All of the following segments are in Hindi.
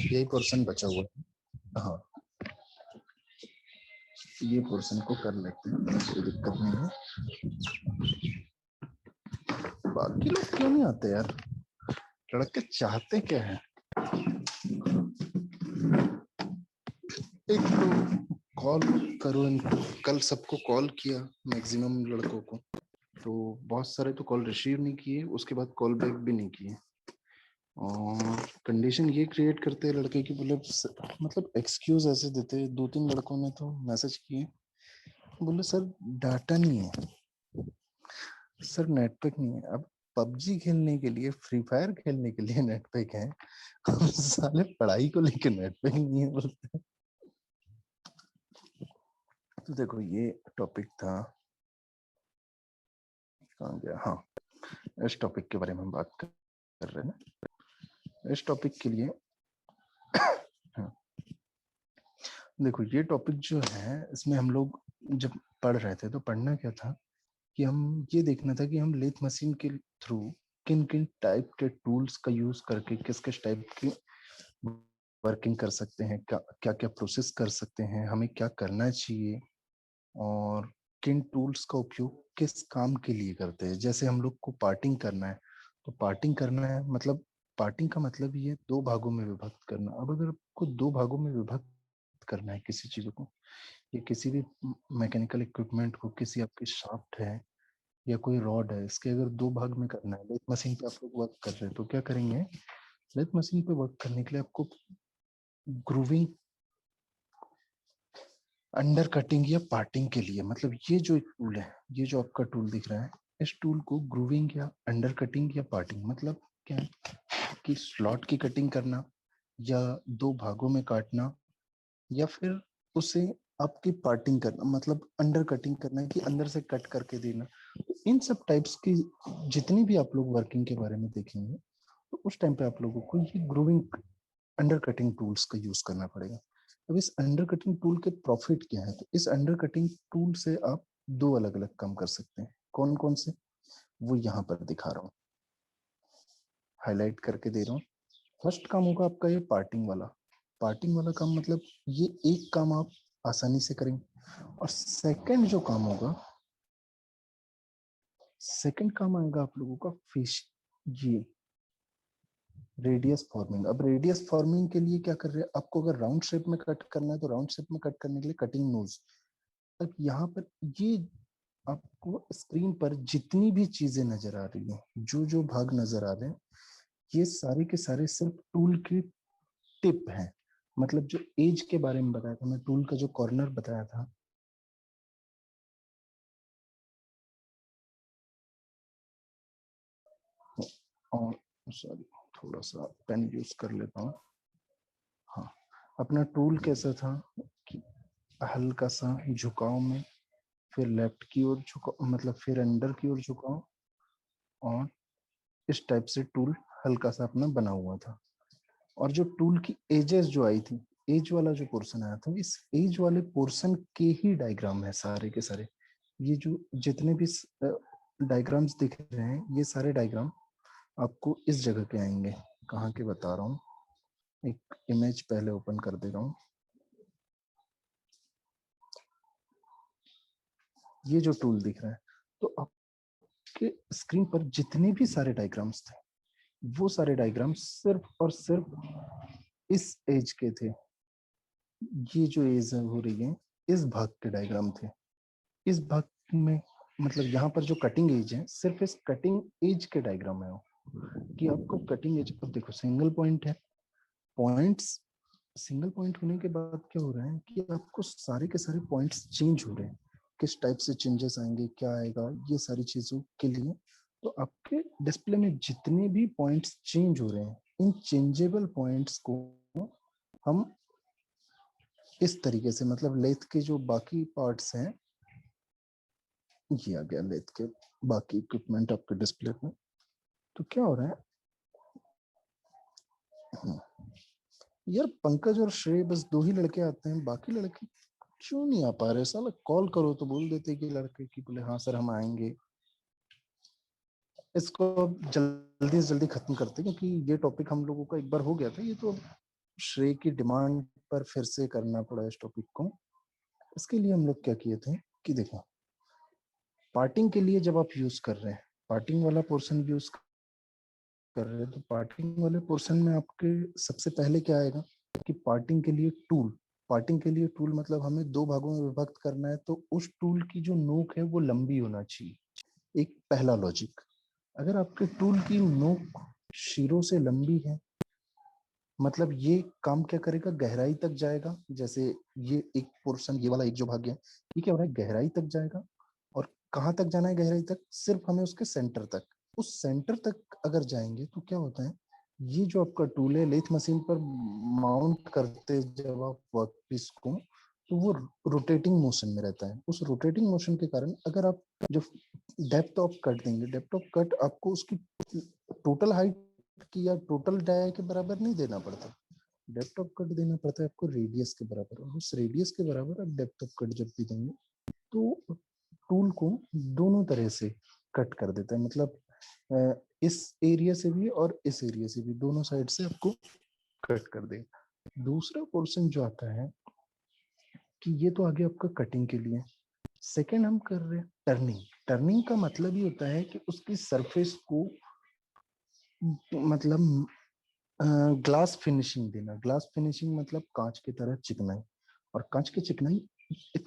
यही पोर्शन बचा हुआ है। हाँ, ये पोर्शन को कर लेते हैं, कोई दिक्कत नहीं है। बाकी लोग क्यों नहीं आते यार, लड़के चाहते क्या है। एक तो कॉल करो इनको, कल सबको कॉल किया मैक्सिमम लड़कों को, तो बहुत सारे तो कॉल रिसीव नहीं किए, उसके बाद कॉल बैक भी नहीं किए। और कंडीशन ये क्रिएट करते हैं लड़के की, मतलब एक्सक्यूज ऐसे देते हैं। 2-3 लड़कों ने तो मैसेज किए, बोले सर डाटा नहीं है, सर नेटवर्क नहीं है। अब पबजी खेलने के लिए, फ्री फायर खेलने के लिए नेटवर्क है, हम साले पढ़ाई को लेकर नेटवर्क नहीं है बोलते हैं। तो देखो ये टॉपिक था, कहाँ गया, हाँ इस टॉपिक के बारे में हम बात कर रहे हैं ना। इस टॉपिक के लिए हाँ, देखो ये टॉपिक जो है, इसमें हम लोग जब पढ़ रहे थे तो पढ़ना क्या था कि हम ये देखना था कि हम लेथ मशीन के थ्रू किन किन टाइप के टूल्स का यूज करके किस किस टाइप की वर्किंग कर सकते हैं, क्या क्या क्या प्रोसेस कर सकते हैं, हमें क्या करना चाहिए, और किन टूल्स का उपयोग किस काम के लिए करते हैं। जैसे हम लोग को पार्टिंग करना है, तो पार्टिंग करना है मतलब पार्टिंग का मतलब ये 2 भागों में विभक्त करना। अब अगर आपको 2 भागों में विभक्त करना है किसी चीज को, या किसी भी मैकेनिकल इक्विपमेंट को, किसी आपकी शाफ्ट है या कोई रॉड है, इसके अगर 2 भाग में करना है, लेथ मशीन पे आप लोग वर्क कर रहे हैं, तो क्या करेंगे, लेथ मशीन पे वर्क करने के लिए आपको ग्रूविंग, अंडर कटिंग या पार्टिंग के लिए, मतलब ये जो एक टूल है, ये जो आपका टूल दिख रहा है, इस टूल को ग्रूविंग या अंडर कटिंग या पार्टिंग मतलब क्या है कि स्लॉट की कटिंग करना, या 2 भागों में काटना, या फिर उसे आपकी पार्टिंग करना, मतलब अंडर कटिंग करना है कि अंदर से कट करके देना। इन सब टाइप्स की जितनी भी आप लोग वर्किंग के बारे में देखेंगे, तो उस टाइम पे आप लोगों को ये ग्रूविंग अंडर कटिंग टूल्स का यूज करना पड़ेगा। अब इस अंडर कटिंग टूल के प्रॉफिट क्या है, तो इस अंडर कटिंग टूल से आप 2 अलग अलग काम कर सकते हैं। कौन कौन से, वो यहाँ पर दिखा रहा हूँ, हाईलाइट करके दे रहा हूँ। फर्स्ट काम होगा आपका ये पार्टिंग वाला। पार्टिंग वाला काम मतलब ये एक काम आप आसानी से करेंगे। और सेकंड जो काम होगा, सेकंड काम आएगा आप लोगों का फिश, ये रेडियस फॉर्मिंग। अब रेडियस फॉर्मिंग के लिए क्या कर रहे हैं, आपको अगर राउंड शेप में कट करना है, तो राउंड शेप में कट करने के लिए कटिंग नोज। अब यहाँ पर ये आपको स्क्रीन पर जितनी भी चीजें नजर आ रही हैं, जो जो भाग नजर आ रहे हैं, ये सारे के सारे सिर्फ टूल की टिप है। मतलब जो एज के बारे में बताया था मैं, टूल का जो कॉर्नर बताया था, और सॉरी थोड़ा सा पेन यूज कर लेता हूँ। हाँ, अपना टूल कैसा था कि हल्का सा झुकाव में, फिर लेफ्ट की ओर झुकाओ, मतलब फिर अंदर की ओर झुकाओ, और इस टाइप से टूल हल्का सा अपना बना हुआ था। और जो टूल की एजेस जो आई थी, एज वाला जो पोर्शन आया था, इस एज वाले पोर्शन के ही डायग्राम है सारे के सारे। ये जो जितने भी डायग्राम्स दिख रहे हैं, ये सारे डायग्राम आपको इस जगह के आएंगे। कहाँ के बता रहा हूँ, एक इमेज पहले ओपन कर दे रहा हूँ। ये जो टूल दिख रहा है, तो आपके स्क्रीन पर जितने भी सारे डायग्राम्स थे, वो सारे डायग्राम्स सिर्फ और सिर्फ इस एज के थे। ये जो एज हो रही है, इस भाग के डायग्राम थे। इस भाग में मतलब यहाँ पर जो कटिंग एज है, सिर्फ इस कटिंग एज के डायग्राम है वो, कि आपको कटिंग एज। अब देखो सिंगल पॉइंट है, पॉइंट्स सिंगल पॉइंट होने के बाद क्या हो रहा है कि आपको सारे के सारे पॉइंट्स चेंज हो रहे हैं। किस टाइप से चेंजेस आएंगे, क्या आएगा, ये सारी चीजों के लिए, तो आपके डिस्प्ले में जितने भी पॉइंट्स चेंज हो रहे हैं, इन चेंजेबल पॉइंट्स को हम इस तरीके से, मतलब लेथ के जो बाकी पार्ट्स हैं, ये आ गया लेथ के बाकी इक्विपमेंट आपके डिस्प्ले में। तो क्या हो रहा है, यार पंकज और श्रेय बस 2 ही लड़के आते हैं, बाकी लड़के क्यों नहीं आ पा रहे। साला कॉल करो तो बोल देते कि लड़के की, बोले हाँ सर हम आएंगे। इसको अब जल्दी से जल्दी खत्म करते, क्योंकि ये टॉपिक हम लोगों का एक बार हो गया था, ये तो श्रेय की डिमांड पर फिर से करना पड़ा इस टॉपिक को। इसके लिए हम लोग क्या किए थे कि देखो, पार्टिंग के लिए जब आप यूज कर रहे हैं, पार्टिंग वाला पोर्शन यूज कर रहे हैं, तो पार्टिंग वाले पोर्शन में आपके सबसे पहले क्या आएगा कि पार्टिंग के लिए टूल, पार्टिंग के लिए टूल मतलब हमें दो भागों में विभक्त करना है, तो उस टूल की जो नोक है वो लंबी होना चाहिए। एक पहला लॉजिक, अगर आपके टूल की नोक शीरों से लंबी है, मतलब ये काम क्या करेगा, गहराई तक जाएगा। जैसे ये एक पोर्शन, ये वाला एक जो भाग है, ये क्या हो रहा है, गहराई तक जाएगा। और कहाँ तक जाना है गहराई तक, सिर्फ हमें उसके सेंटर तक। उस सेंटर तक अगर जाएंगे तो क्या होता है, ये जो आपका टूल है लेथ मशीन पर माउंट करते जब आप वर्कपीस को, तो वो रोटेटिंग मोशन में रहता है। उस रोटेटिंग मोशन के कारण अगर आप जो डेप्थ ऑफ कट देंगे, डेप्थ ऑफ कट आपको उसकी टोटल हाइट की या टोटल डाया के बराबर नहीं देना पड़ता, डेप्थ ऑफ कट देना पड़ता है आपको रेडियस के बराबर। और उस रेडियस के बराबर आप डेप्थ ऑफ कट जब भी देंगे तो टूल को दोनों तरह से कट कर देता है, मतलब इस एरिया से भी और इस एरिया से भी, दोनों साइड से आपको कट कर देगा। दूसरा पोर्शन जो आता है कि ये तो आगे आपका कटिंग के लिए। सेकेंड हम कर रहे हैं टर्निंग। टर्निंग का मतलब ये होता है कि उसकी सरफेस को मतलब ग्लास फिनिशिंग देना। ग्लास फिनिशिंग मतलब कांच की तरह चिकनाई, और कांच की चिकनाई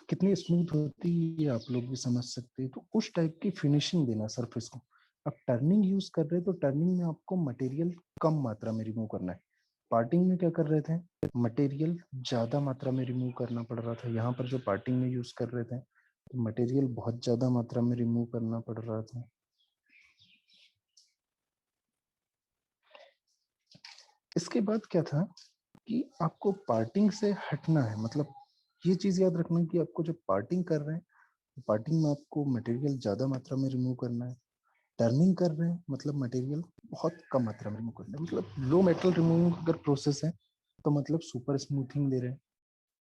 कितनी स्मूथ होती है आप लोग भी समझ सकते हैं। तो उस टाइप की फिनिशिंग देना सरफेस को। अब टर्निंग यूज कर रहे हैं तो टर्निंग में आपको मटेरियल कम मात्रा में रिमूव करना है। पार्टिंग में क्या कर रहे थे, मटेरियल ज्यादा मात्रा में रिमूव करना पड़ रहा था। यहाँ पर जो पार्टिंग में यूज कर रहे थे तो मटेरियल बहुत ज्यादा मात्रा में रिमूव करना पड़ रहा था। इसके बाद क्या था कि आपको पार्टिंग से हटना है, मतलब ये चीज याद रखना कि आपको जब पार्टिंग कर रहे हैं, पार्टिंग में आपको मटेरियल ज्यादा मात्रा में रिमूव करना है। टर्निंग कर रहे हैं मतलब मटेरियल बहुत कम मात्रा में रिमूव करना है। मतलब लो मेटल रिमूविंग अगर प्रोसेस है तो मतलब सुपर स्मूथिंग दे रहे हैं।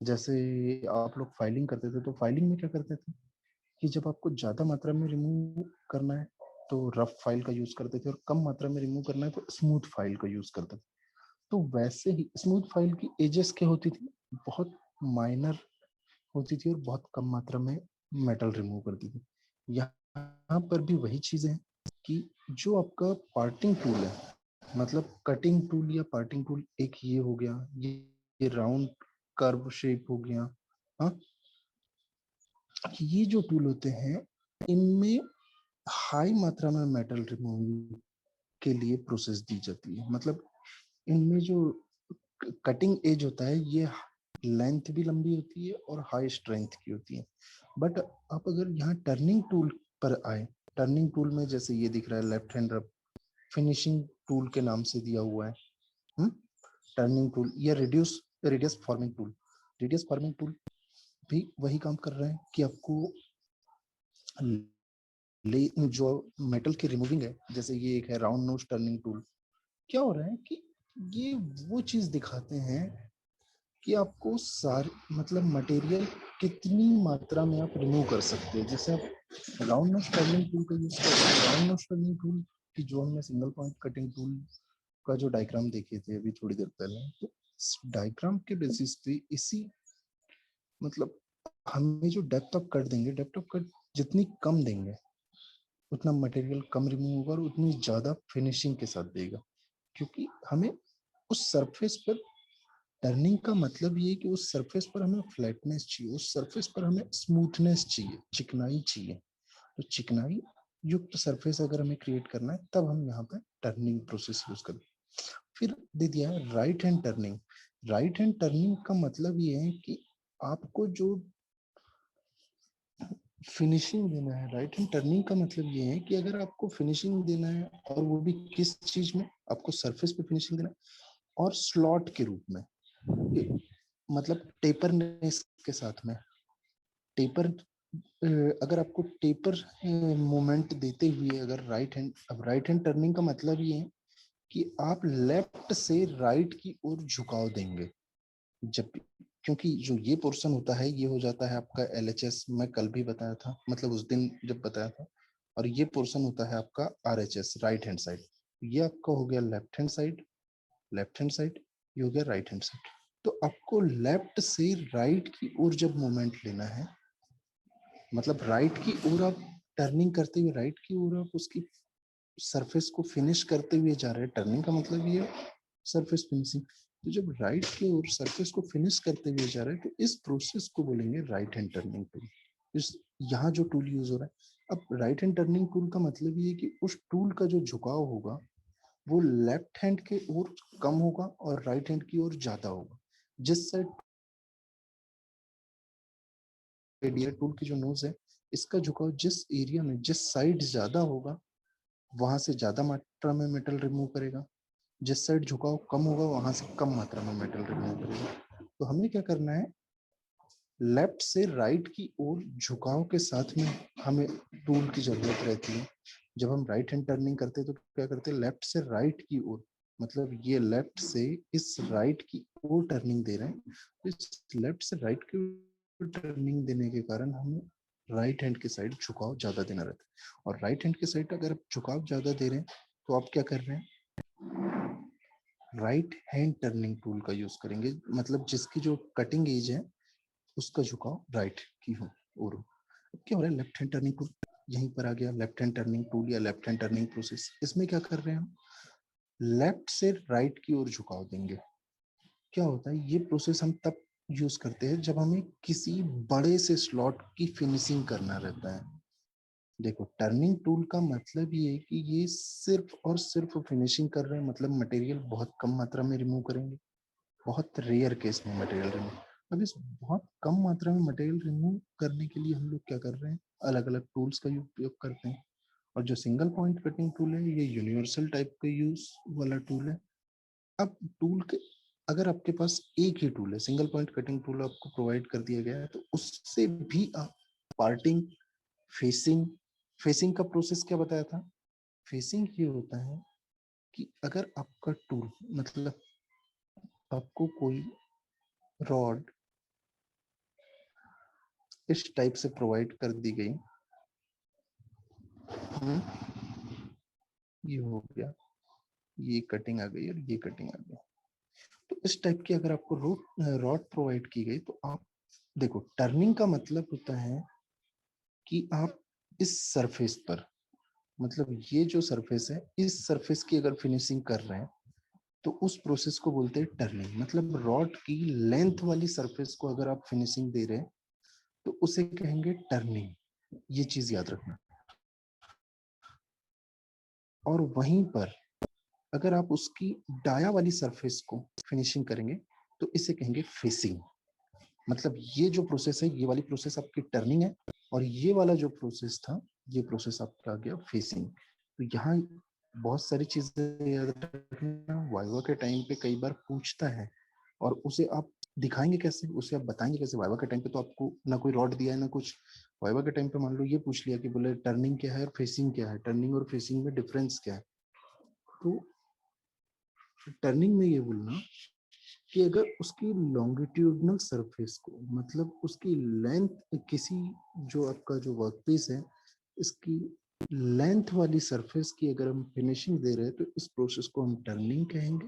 जैसे आप लोग फाइलिंग करते थे, तो फाइलिंग में क्या करते थे कि जब आपको ज्यादा मात्रा में रिमूव करना है तो रफ फाइल का यूज करते थे, और कम मात्रा में रिमूव करना है तो स्मूथ फाइल का यूज करते थे। तो वैसे ही स्मूथ फाइल की एजेस क्या होती थी, बहुत माइनर होती थी और बहुत कम मात्रा में मेटल रिमूव करती थी। यहाँ पर भी वही चीजें हैं कि जो आपका पार्टिंग टूल है, मतलब कटिंग टूल या पार्टिंग टूल, एक ये हो गया, ये राउंड कर्व शेप हो गया। हाँ, ये जो टूल होते हैं इनमें हाई मात्रा में मेटल रिमूविंग के लिए प्रोसेस दी जाती है। मतलब इनमें जो कटिंग एज होता है ये लेंथ भी लंबी होती है और हाई स्ट्रेंथ की होती है। बट आप अगर यहाँ टर्निंग टूल पर आए, टर्निंग टूल में जैसे ये दिख रहा है लेफ्ट हैंड रब फिनिशिंग टूल के नाम से दिया हुआ है। टर्निंग टूल या radius forming tool, radius forming tool भी वही काम कर रहा है कि आपको जो मेटल की रिमूविंग है। जैसे ये एक है राउंड नोज टर्निंग टूल, क्या हो रहा है कि ये वो चीज दिखाते हैं कि आपको सारी मतलब मटेरियल कितनी मात्रा में आप रिमूव कर सकते हैं। जैसे आप राउंड नोज टर्निंग टूल का यूज करते हैं, राउंड नोज टर्निंग टूल की जो हमने सिंगल पॉइंट कटिंग टूल का जो डायग्राम देखे थे अभी थोड़ी देर पहले, तो डायग्राम के बेसिस पे इसी मतलब हमें जो डेप्थ ऑफ कट देंगे, डेप्थ ऑफ कट जितनी कम देंगे उतना मटेरियल कम रिमूव होगा और उतनी ज्यादा फिनिशिंग के साथ देगा। क्योंकि हमें उस सरफेस पर टर्निंग का मतलब ये है कि उस सरफेस पर हमें फ्लैटनेस चाहिए, उस सरफेस पर हमें स्मूथनेस चाहिए, चिकनाई चाहिए। तो चिकनाई युक्त सरफेस अगर हमें क्रिएट करना है तब हम यहाँ पे टर्निंग प्रोसेस यूज करें। फिर दे दिया है right hand turning. Right hand turning का मतलब ये है कि आपको जो फिनिशिंग देना है, राइट हैंड टर्निंग का मतलब ये है कि अगर आपको फिनिशिंग देना है, और वो भी किस चीज में, आपको सरफेस पे फिनिशिंग देना है और स्लॉट के रूप में, मतलब टेपरनेस के साथ में। टेपर अगर आपको टेपर मोमेंट देते हुए अगर राइट हैंड, अब राइट हैंड टर्निंग का मतलब ये है कि आप लेफ्ट से राइट की ओर झुकाव देंगे जब, क्योंकि जो ये पोर्शन होता है ये हो जाता है आपका LHS, मैं कल भी बताया था, मतलब उस दिन जब बताया था। और ये पोर्शन होता है आपका RHS, राइट हैंड साइड। ये आपका हो गया left hand side, left hand side. ये हो गया राइट हैंड साइड। तो आपको लेफ्ट से राइट की ओर जब मोमेंट लेना है, मतलब राइट की ओर आप टर्निंग करते हुए, राइट की ओर आप उसकी सरफेस को फिनिश करते हुए जा रहे हैं। टर्निंग का मतलब ये सरफेस फिनिशिंग। तो जब राइट की ओर सरफेस को फिनिश करते हुए जा रहे हैं, तो इस प्रोसेस को बोलेंगे राइट हैंड टर्निंग टूल। इस यहाँ जो टूल यूज हो रहा है, अब राइट हैंड टर्निंग टूल का मतलब ये है कि उस टूल का जो झुकाव होगा वो लेफ्ट हैंड के ओर कम होगा और राइट हैंड की ओर ज्यादा होगा। जिस साइड टूल की जो नोज है, इसका झुकाव जिस एरिया में, जिस साइड ज्यादा होगा वहां से ज्यादा मात्रा में मेटल रिमूव करेगा, जिस साइड झुकाव कम होगा वहां से कम मात्रा में मेटल रिमूव करेगा। तो हमें क्या करना है, लेफ्ट से राइट की ओर झुकाव के साथ में हमें टूल की जरूरत रहती है। जब हम राइट हैंड टर्निंग करते हैं तो क्या करते हैं, लेफ्ट से राइट की ओर, मतलब ये लेफ्ट से इस राइट की ओर टर्निंग दे रहे हैं। इस लेफ्ट से राइट की ओर टर्निंग देने के कारण हमें राइट हैंड की साइड झुकाव ज्यादा देना रहता है। और राइट हैंड की साइड अगर आप झुकाव ज्यादा दे रहे हैं तो आप क्या कर रहे हैं, राइट हैंड टर्निंग टूल का यूज करेंगे, मतलब जिसकी जो कटिंग एज है उसका झुकाव राइट की हो और हो। अब क्या हो रहा है, लेफ्ट हैंड टर्निंग टूल यहीं पर आ गया। लेफ्ट हैंड टर्निंग टूल या लेफ्ट हैंड टर्निंग प्रोसेस, इसमें क्या कर रहे हैं हम, लेफ्ट से राइट की ओर झुकाव देंगे। क्या होता है, ये प्रोसेस हम तब यूज करते हैं जब हमें किसी बड़े से स्लॉट की फिनिशिंग करना रहता है। देखो, टर्निंग टूल का मतलब ये है कि ये सिर्फ और सिर्फ फिनिशिंग कर रहे हैं, मतलब मटेरियल बहुत कम मात्रा में रिमूव करेंगे, बहुत रेयर केस में मटेरियल रिमूव। अब इस बहुत कम मात्रा में मटेरियल रिमूव करने के लिए हम लोग क्या कर रहे हैं, अलग अलग टूल्स का उपयोग करते हैं। और जो सिंगल पॉइंट कटिंग टूल है, ये यूनिवर्सल टाइप का यूज वाला टूल है। अब टूल के, अगर आपके पास एक ही टूल है, सिंगल पॉइंट कटिंग टूल आपको प्रोवाइड कर दिया गया है, तो उससे भी आप पार्टिंग, फेसिंग, फेसिंग का प्रोसेस क्या बताया था, फेसिंग ये होता है कि अगर आपका टूल, मतलब आपको कोई रॉड इस टाइप से प्रोवाइड कर दी गई, ये हो गया, ये कटिंग आ गई और ये कटिंग आ गई। तो इस टाइप की अगर आपको रॉड प्रोवाइड की गई, तो आप देखो, टर्निंग का मतलब होता है कि आप इस सरफेस पर, मतलब ये जो सरफेस है, इस सरफेस की अगर फिनिशिंग कर रहे हैं तो उस प्रोसेस को बोलते हैं टर्निंग। मतलब रॉड की लेंथ वाली सरफेस को अगर आप फिनिशिंग दे रहे हैं तो उसे कहेंगे टर्निंग। ये चीज याद रखना। और वहीं पर अगर आप उसकी डाया वाली सरफेस को फिनिशिंग करेंगे तो इसे कहेंगे फेसिंग। मतलब ये जो प्रोसेस है, ये वाली प्रोसेस आपकी टर्निंग है, और ये वाला जो प्रोसेस था, ये प्रोसेस आपका आ गया फेसिंग। तो यहाँ बहुत सारी चीजें याद रखना, वाइवा के टाइम पे कई बार पूछता है, और उसे आप दिखाएंगे कैसे, उसे आप बताएंगे कैसे। वाइवा के टाइम पे तो आपको ना कोई रॉड दिया है ना कुछ, वाइवा के टाइम पे मान लो ये पूछ लिया कि बोले टर्निंग क्या है और फेसिंग क्या है, टर्निंग और फेसिंग में डिफरेंस क्या है। तो टर्निंग में ये बोलना कि अगर उसकी लॉन्गिट्यूडनल सरफेस को, मतलब उसकी लेंथ, किसी जो आपका जो वर्कपीस है, इसकी लेंथ वाली सरफेस की अगर हम फिनिशिंग दे रहे हैं तो इस प्रोसेस को हम टर्निंग कहेंगे।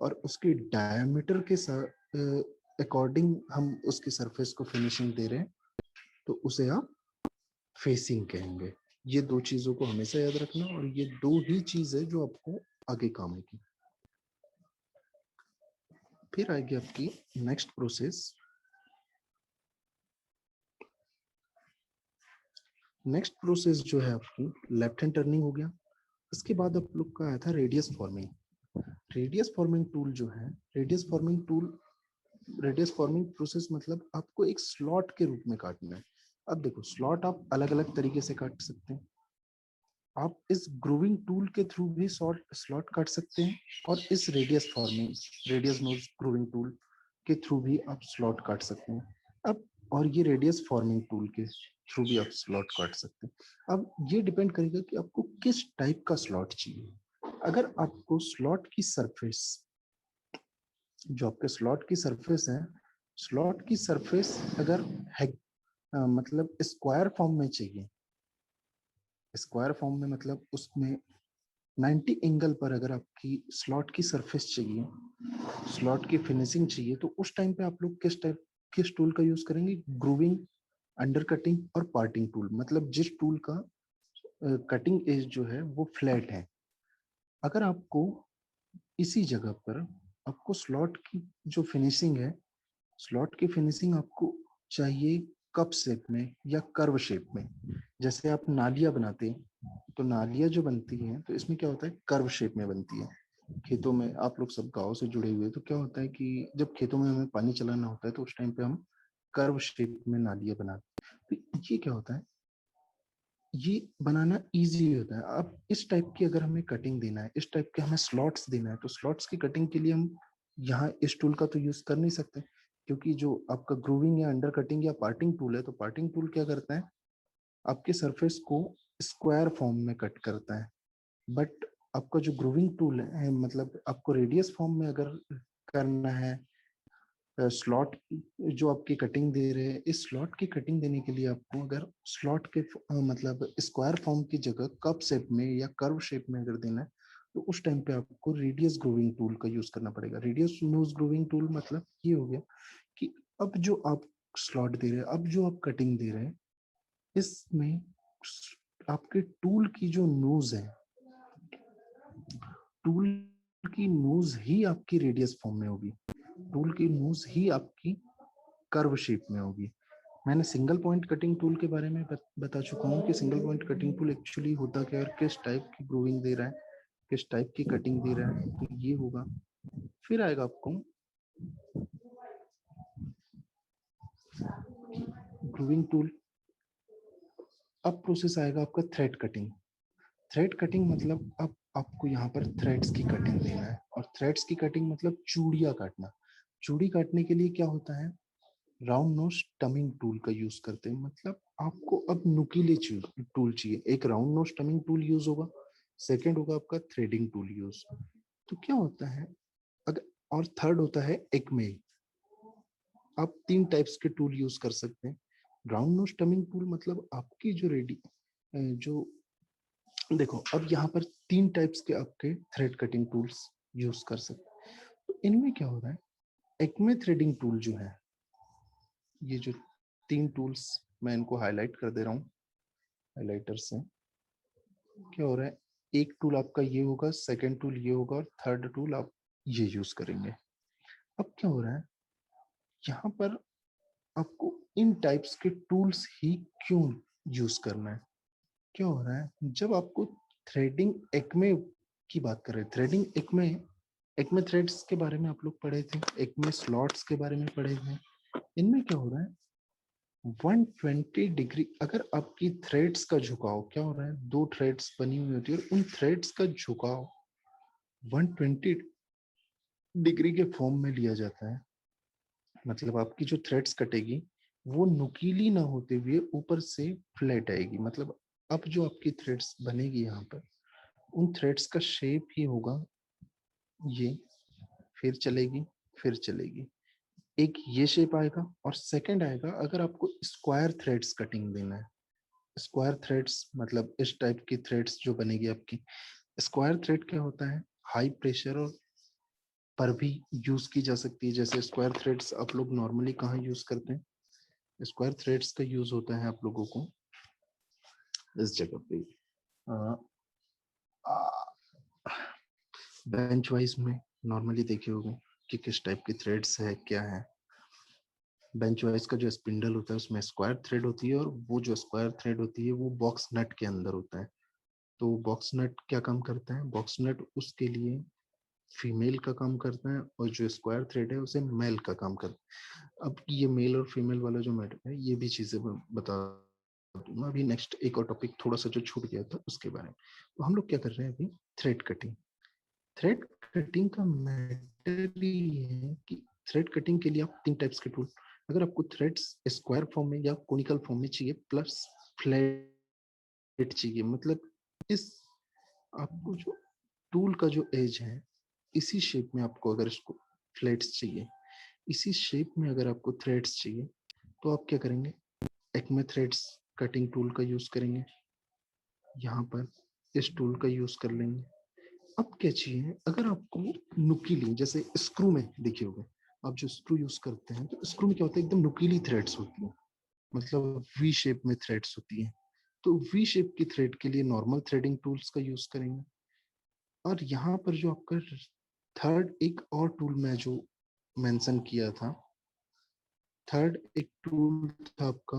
और उसके डायमीटर के अकॉर्डिंग हम उसकी सरफेस को फिनिशिंग दे रहे हैं तो उसे आप फेसिंग कहेंगे। ये दो चीजों को हमेशा याद रखना, और ये दो ही चीज है जो आपको आगे काम आएगी। फिर आएगी आपकी नेक्स्ट प्रोसेस। नेक्स्ट प्रोसेस जो है आपकी लेफ्ट हैंड टर्निंग हो गया। इसके बाद आप लोग का आया था radius forming. Radius forming tool जो है, radius forming tool, radius forming process मतलब आपको एक स्लॉट के रूप में काटना है। अब देखो, स्लॉट आप अलग अलग तरीके से काट सकते हैं। आप इस ग्रूविंग टूल के थ्रू भी स्लॉट काट सकते हैं, और इस radius forming, radius nose grooving tool के थ्रू भी आप स्लॉट काट सकते हैं। अब और ये रेडियस फॉर्मिंग टूल के थ्रू भी आप स्लॉट काट सकते हैं। अब ये डिपेंड करेगा कि आपको किस टाइप का स्लॉट चाहिए। अगर आपको स्लॉट की सरफेस, जो आपके स्लॉट की सरफेस है, स्लॉट की सरफेस अगर है, मतलब स्क्वायर फॉर्म में चाहिए, स्क्वायर फॉर्म में मतलब उसमें 90 एंगल पर अगर आपकी स्लॉट की सरफेस चाहिए, स्लॉट की फिनिशिंग चाहिए, तो उस टाइम पे आप लोग किस टूल का यूज करेंगे? ग्रूविंग, अंडर कटिंग और पार्टिंग टूल। मतलब जिस टूल का कटिंग एज जो है वो फ्लैट है। अगर आपको इसी जगह पर आपको स्लॉट की जो फिनिशिंग है, स्लॉट की फिनिशिंग आपको चाहिए कप शेप में या कर्व शेप में। जैसे आप नालियां बनाते हैं, तो नालियां जो बनती हैं तो इसमें क्या होता है, कर्व शेप में बनती है। खेतों में आप लोग सब गांव से जुड़े हुए, तो क्या होता है कि जब खेतों में हमें पानी चलाना होता है तो उस टाइम पे हम कर्व शेप में नालियां बनाते हैं। तो ये क्या होता है, ये बनाना इजी होता है। अब इस टाइप की अगर हमें कटिंग देना है, इस टाइप के हमें स्लॉट्स देना है, तो स्लॉट्स की कटिंग के लिए हम यहाँ इस टूल का तो यूज कर नहीं सकते, क्योंकि जो आपका ग्रूविंग या अंडर कटिंग या पार्टिंग टूल है, तो पार्टिंग टूल क्या करता है, आपके सरफेस को स्क्वायर फॉर्म में कट करता है। बट आपका जो ग्रूविंग टूल है, मतलब आपको रेडियस फॉर्म में अगर करना है, स्लॉट जो आपकी कटिंग दे रहे हैं, इस स्लॉट की कटिंग देने के लिए आपको अगर स्लॉट के मतलब स्क्वायर फॉर्म की जगह कप शेप में या कर्व शेप में अगर देना है, तो उस टाइम पे आपको रेडियस ग्रूविंग टूल का यूज करना पड़ेगा। रेडियस नोज ग्रूविंग टूल मतलब ये हो गया कि अब जो आप स्लॉट दे रहे हैं, अब जो आप कटिंग दे रहे हैं, इसमें आपके टूल की जो नोज है, टूल की नोज ही आपकी रेडियस फॉर्म में होगी, टूल की नोज ही आपकी कर्व शेप में होगी। मैंने सिंगल पॉइंट कटिंग टूल के बारे में बता चुका हूँ कि single point cutting tool actually होता क्या है और किस टाइप की ग्रूविंग दे रहा है, किस टाइप की कटिंग दे रहा है, तो ये होगा। फिर आएगा आपको ग्रूविंग टूल। अब प्रोसेस आएगा आपका थ्रेड कटिंग। थ्रेड कटिंग मतलब अब आपको यहाँ पर थ्रेड्स की कटिंग देना है, और थ्रेड्स की कटिंग मतलब चूड़ियाँ काटना। चूड़ी काटने के लिए क्या होता है, राउंड नोज टमिंग टूल का यूज करते हैं। मतलब आपको अब नुकीले टूल चाहिए, एक round nose turning tool use होगा, सेकंड होगा आपका थ्रेडिंग टूल यूज। तो क्या होता है, अगर और थर्ड होता है एक्मे। आप 3 टाइप्स के टूल यूज कर सकते हैं। राउंड नोज टमिंग टूल मतलब आपकी जो जो देखो, अब यहाँ पर 3 टाइप्स के आपके थ्रेड कटिंग टूल्स यूज कर सकते हैं। तो इनमें क्या हो रहा है, एक्मे थ्रेडिंग टूल जो है, ये जो 3 टूल्स मैं इनको हाईलाइट कर दे रहा हूँ हाइलाइटर से। क्या हो रहा है, एक टूल आपका ये होगा, सेकंड टूल ये होगा, और थर्ड टूल आप ये यूज करेंगे। अब क्या हो रहा है, यहाँ पर आपको इन टाइप्स के टूल्स ही क्यों यूज करना है? क्या हो रहा है, जब आपको थ्रेडिंग एक्मे की बात कर रहे हैं, थ्रेडिंग एक्मे, एक्मे थ्रेड्स के बारे में आप लोग पढ़े थे, एक्मे स्लॉट्स के बारे में पढ़े थे। इनमें क्या हो रहा है, 120 डिग्री अगर आपकी थ्रेड्स का झुकाव, क्या हो रहा है, 2 थ्रेड्स बनी हुई होती है और उन थ्रेड्स का झुकाव 120 डिग्री के फॉर्म में लिया जाता है। मतलब आपकी जो थ्रेड्स कटेगी वो नुकीली ना होते हुए ऊपर से फ्लैट आएगी। मतलब अब जो आपकी थ्रेड्स बनेगी यहाँ पर, उन थ्रेड्स का शेप ही होगा ये, फिर चलेगी, फिर चलेगी, एक ये शेप आएगा। और सेकंड आएगा, अगर आपको स्क्वायर थ्रेड्स कटिंग देना है, स्क्वायर थ्रेड्स मतलब इस टाइप की थ्रेड्स जो बनेगी आपकी। स्क्वायर थ्रेड क्या होता है, हाई प्रेशर और पर भी यूज की जा सकती है। जैसे स्क्वायर थ्रेड्स आप लोग नॉर्मली कहाँ यूज करते हैं, स्क्वायर थ्रेड्स का यूज होता है आप लोगों को इस जगह पे, बेंच वाइज में नॉर्मली देखे होंगे कि किस टाइप की थ्रेड्स है, क्या है। बेंच वाइज का जो स्पिंडल होता है उसमें स्क्वायर थ्रेड होती है, और वो जो स्क्वायर थ्रेड होती है वो बॉक्स नट के अंदर होता है। तो बॉक्स नट क्या काम करता है, बॉक्स नट उसके लिए फीमेल का काम करता है, और जो स्क्वायर थ्रेड है उसे मेल का काम करता है। अब ये मेल और फीमेल वाला जो मैटर है, ये भी चीजें मैं बता दूंगा अभी। नेक्स्ट एक और टॉपिक थोड़ा सा जो छूट गया था उसके बारे में। तो हम लोग क्या कर रहे हैं अभी, थ्रेड कटिंग। थ्रेड कटिंग का मैटर ये है कि थ्रेड कटिंग के लिए आप 3 टाइप्स के टूल, अगर आपको थ्रेड्स स्क्वायर फॉर्म में या कोनिकल फॉर्म में चाहिए प्लस फ्लैट चाहिए, मतलब इस आपको जो टूल का जो एज है, इसी शेप में आपको अगर इसको फ्लैट्स चाहिए, इसी शेप में अगर आपको थ्रेड्स चाहिए, तो आप क्या करेंगे, एक्मे थ्रेड्स कटिंग टूल का यूज करेंगे। यहाँ पर इस टूल का यूज कर लेंगे। अब क्या चाहिए, अगर आपको नुकीली, जैसे स्क्रू में देखिए होगा, आप जो स्क्रू यूज करते हैं तो स्क्रू में क्या होता है, एकदम नुकीली थ्रेड्स होती है, मतलब वी शेप में थ्रेड्स होती है। तो वी शेप की थ्रेड के लिए नॉर्मल थ्रेडिंग टूल्स का यूज करेंगे। और यहाँ पर जो आपका थर्ड एक और टूल मैं जो मेंशन किया था, थर्ड एक टूल था आपका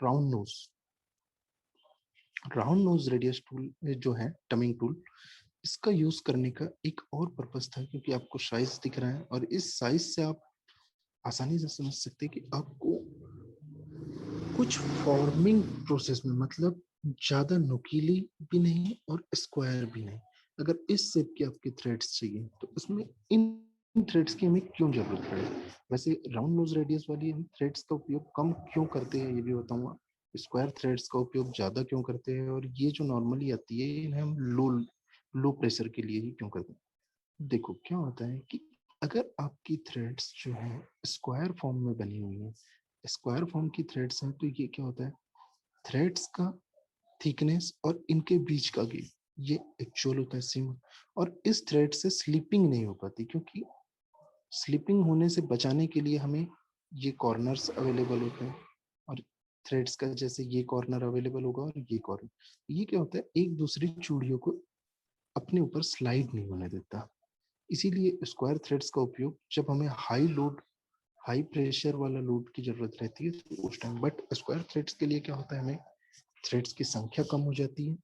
round nose. Round nose radius tool जो है टमिंग टूल, इसका यूज करने का एक और पर्पस था, क्योंकि आपको साइज दिख रहा है और इस साइज से आप आसानी से समझ सकते हैं कि आपको कुछ फॉर्मिंग प्रोसेस में, मतलब ज्यादा नुकीली भी नहीं और स्क्वायर भी नहीं, अगर इस शेप के आपके थ्रेड्स चाहिए तो उसमें इन थ्रेड्स की हमें क्यों जरूरत है। वैसे राउंड नोज रेडियस वाली हम थ्रेड्स का उपयोग कम क्यों करते हैं ये भी बताऊंगा, स्क्वायर थ्रेड्स का उपयोग ज्यादा क्यों करते हैं, और ये जो नॉर्मली आती है इन्हें हम लो प्रेशर के लिए ही क्यों करते हैं। देखो क्या होता है कि अगर आपकी थ्रेड्स जो है स्क्वायर फॉर्म में बनी हुई है, स्क्वायर फॉर्म की थ्रेड्स हैं, तो ये क्या होता है, थ्रेड्स का थिकनेस और इनके बीच का गेप ये एक्चुअल होता है सीमा। और इस थ्रेड से स्लिपिंग नहीं हो पाती, क्योंकि स्लिपिंग होने से बचाने के लिए हमें ये कॉर्नर्स अवेलेबल होते हैं, और थ्रेड्स का जैसे ये कॉर्नर अवेलेबल होगा और ये कॉर्नर, ये क्या होता है एक दूसरी चूड़ियों को अपने ऊपर स्लाइड नहीं होने देता। इसीलिए स्क्वायर थ्रेड्स का उपयोग जब हमें हाई लोड, हाई प्रेशर वाला लोड की जरूरत रहती है तो उस टाइम, बट स्क्वायर थ्रेड्स के लिए क्या होता है, हमें थ्रेड्स की संख्या कम हो जाती है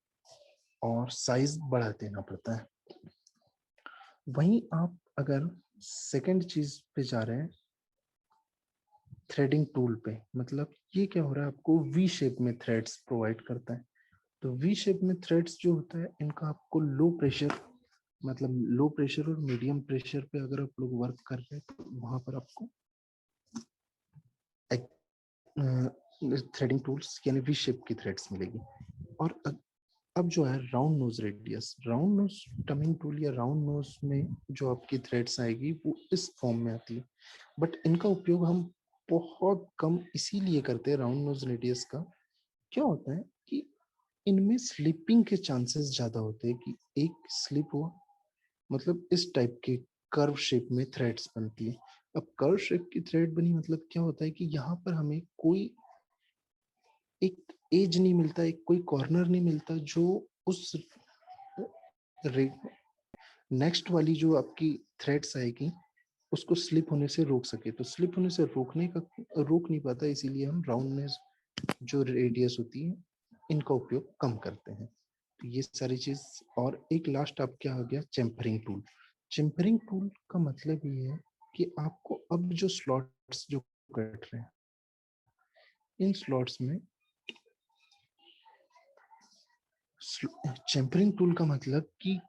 और साइज बढ़ा देना पड़ता है। वहीं आप अगर सेकंड चीज पे जा रहे हैं, थ्रेडिंग टूल पे, मतलब ये क्या हो रहा है, आपको वी शेप में थ्रेड्स प्रोवाइड करता है। तो वी शेप में थ्रेड्स जो होता है इनका आपको लो प्रेशर, मतलब लो प्रेशर और मीडियम प्रेशर पे अगर आप लोग वर्क कर रहे हैं तो वहां पर आपको थ्रेडिंग टूल्स यानी वी शेप की थ्रेड्स मिलेगी। और अब जो है round nose radius, round nose turning tool या राउंड नोज में जो आपकी थ्रेड्स आएगी वो इस फॉर्म में आती है, बट इनका उपयोग हम बहुत कम इसीलिए करते हैं राउंड नोज रेडियस का। क्या होता है कि इनमें स्लिपिंग के चांसेस ज्यादा होते हैं, कि एक स्लिप हुआ, मतलब इस टाइप के कर्व शेप में थ्रेड्स बनती है। अब कर्व शेप की थ्रेड बनी मतलब क्या होता है कि यहाँ पर हमें कोई एक एज नहीं मिलता, एक कोई कॉर्नर नहीं मिलता जो उस नेक्स्ट वाली जो आपकी थ्रेड्स आएगी उसको स्लिप होने से रोक सके। तो स्लिप होने से रोकने का रोक नहीं पाता, इसीलिए हम राउंडनेस जो रेडियस होती है इनका उपयोग कम करते हैं। तो ये सारी चीज। और एक लास्ट आप क्या आ गया, चेम्फरिंग टूल। चेम्फरिंग टूल का मतलब ये है कि आपको अब जो स्लॉट्स जो कट रहे हैं इन स्लॉट्स में, चेम्परिंग टूल का मतलब कि